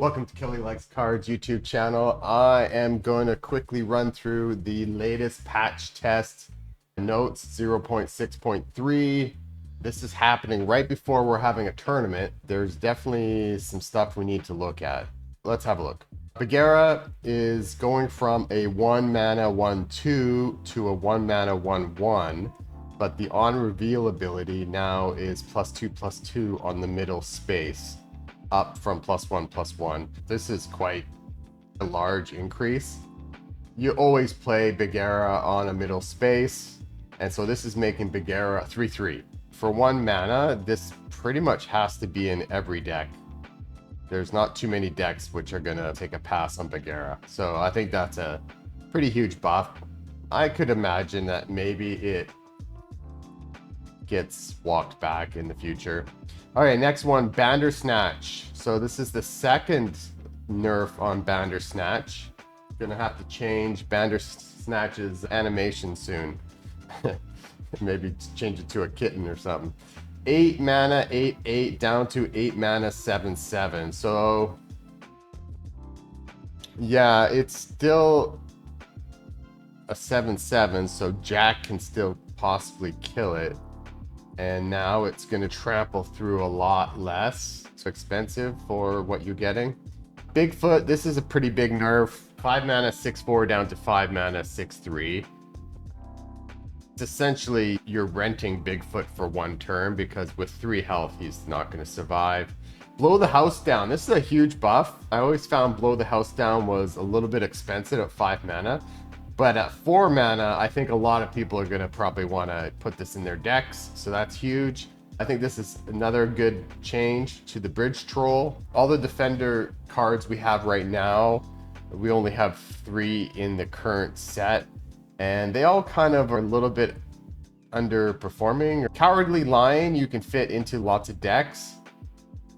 Welcome to Kelly Likes Cards YouTube channel. I am going to quickly run through the latest patch test notes 0.6.3. This is happening right before we're having a tournament. There's definitely some stuff we need to look at. Let's have a look. Bagheera is going from a 1 mana 1/2 to a 1 mana 1/1, but the on reveal ability now is +2/+2 on the middle space, up from +1/+1. This is quite a large increase. You always play Bagheera on a middle space, and so this is making Bagheera 3/3. For 1 mana, this pretty much has to be in every deck. There's not too many decks which are gonna take a pass on Bagheera, so I think that's a pretty huge buff. I could imagine that maybe it gets walked back in the future. All right, next one, Bandersnatch. So this is the second nerf on Bandersnatch. Gonna have to change Bandersnatch's animation soon. Maybe change it to a kitten or something. 8 mana 8/8 down to 8 mana 7/7. So yeah, it's still a 7/7, so Jack can still possibly kill it. And now it's going to trample through a lot less. It's expensive for what you're getting. Bigfoot, this is a pretty big nerf. 5 mana 6/4 down to 5 mana 6/3. It's essentially you're renting Bigfoot for 1 turn because with 3 health, he's not going to survive. Blow the House Down. This is a huge buff. I always found Blow the House Down was a little bit expensive at 5 mana. But at 4 mana, I think a lot of people are going to probably want to put this in their decks. So that's huge. I think this is another good change to the Bridge Troll. All the Defender cards we have right now, we only have 3 in the current set. And they all kind of are a little bit underperforming. Cowardly Lion, you can fit into lots of decks.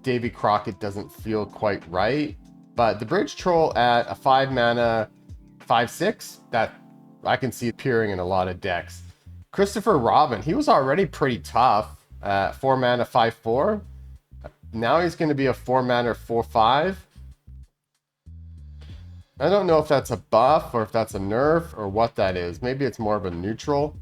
Davy Crockett doesn't feel quite right. But the Bridge Troll at a 5 mana 5/6, that I can see appearing in a lot of decks. Christopher Robin, he was already pretty tough at 4 mana 5/4. Now he's going to be a 4 mana 4/5. I don't know if that's a buff or if that's a nerf or what that is. Maybe it's more of a neutral.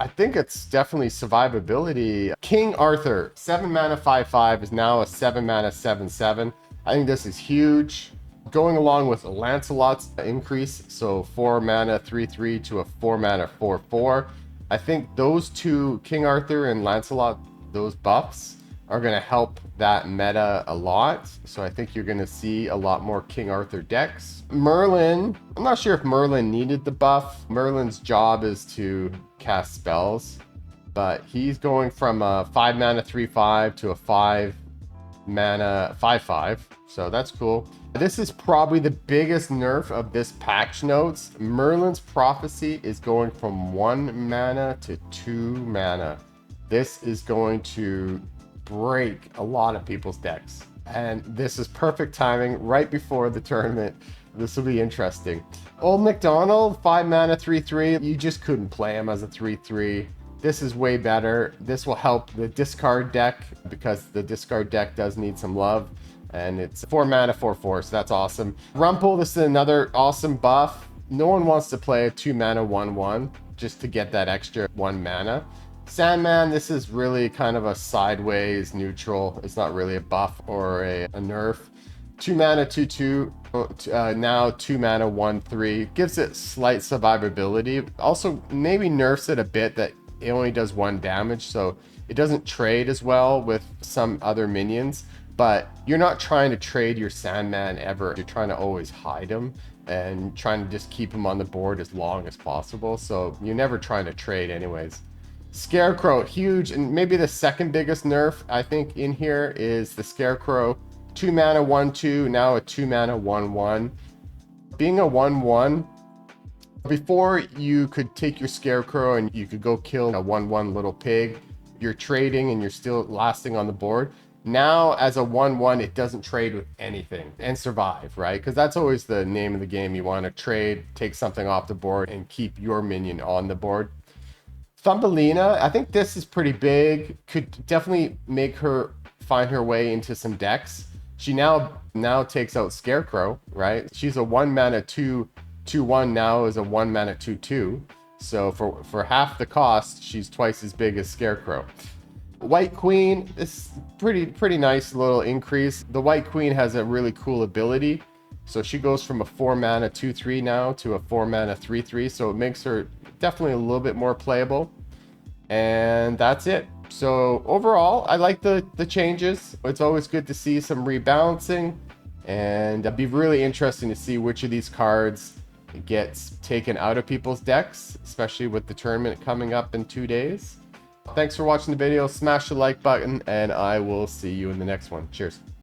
I think it's definitely survivability. King Arthur, 7 mana 5/5 is now a 7 mana 7/7. I think this is huge. Going along with Lancelot's increase, so 4 mana 3/3 to a 4 mana 4/4. I think those two, King Arthur and Lancelot, those buffs are going to help that meta a lot. So I think you're going to see a lot more King Arthur decks. Merlin, I'm not sure if Merlin needed the buff. Merlin's job is to cast spells, but he's going from a 5 mana 3/5 to a 5 mana 5/5. So that's cool. This is probably the biggest nerf of this patch notes. Merlin's Prophecy is going from 1 mana to 2 mana. This is going to break a lot of people's decks. And this is perfect timing right before the tournament. This will be interesting. Old MacDonald, 5 mana 3/3. You just couldn't play him as a 3/3. This is way better. This will help the discard deck because the discard deck does need some love. And it's 4 mana 4/4, so that's awesome. Rumple, this is another awesome buff. No one wants to play a 2 mana 1/1 just to get that extra 1 mana. Sandman, this is really kind of a sideways neutral. It's not really a buff or a nerf. 2 mana 2/2, now 2 mana 1/3. Gives it slight survivability. Also maybe nerfs it a bit that it only does 1 damage, so it doesn't trade as well with some other minions. But you're not trying to trade your Sandman ever. You're trying to always hide him and trying to just keep him on the board as long as possible. So you're never trying to trade anyways. Scarecrow, huge, and maybe the second biggest nerf I think in here is the Scarecrow. 2 mana 1/2, now a 2 mana 1/1. Being a 1/1, before you could take your Scarecrow and you could go kill a 1/1 little pig. You're trading and you're still lasting on the board. Now, as a 1/1, it doesn't trade with anything and survive, right? Because that's always the name of the game. You want to trade, take something off the board, and keep your minion on the board. Thumbelina, I think this is pretty big. Could definitely make her find her way into some decks. She now takes out Scarecrow, right? She's a 1 mana 2/2/1, now is a 1 mana 2/2. So for half the cost, she's twice as big as Scarecrow. White Queen is pretty nice little increase. The White Queen has a really cool ability. So she goes from a 4 mana 2/3 now to a 4 mana 3/3. So it makes her definitely a little bit more playable. And that's it. So overall, I like the changes. It's always good to see some rebalancing. And it'd be really interesting to see which of these cards gets taken out of people's decks, especially with the tournament coming up in 2 days. Thanks for watching the video. Smash the like button, and I will see you in the next one. Cheers.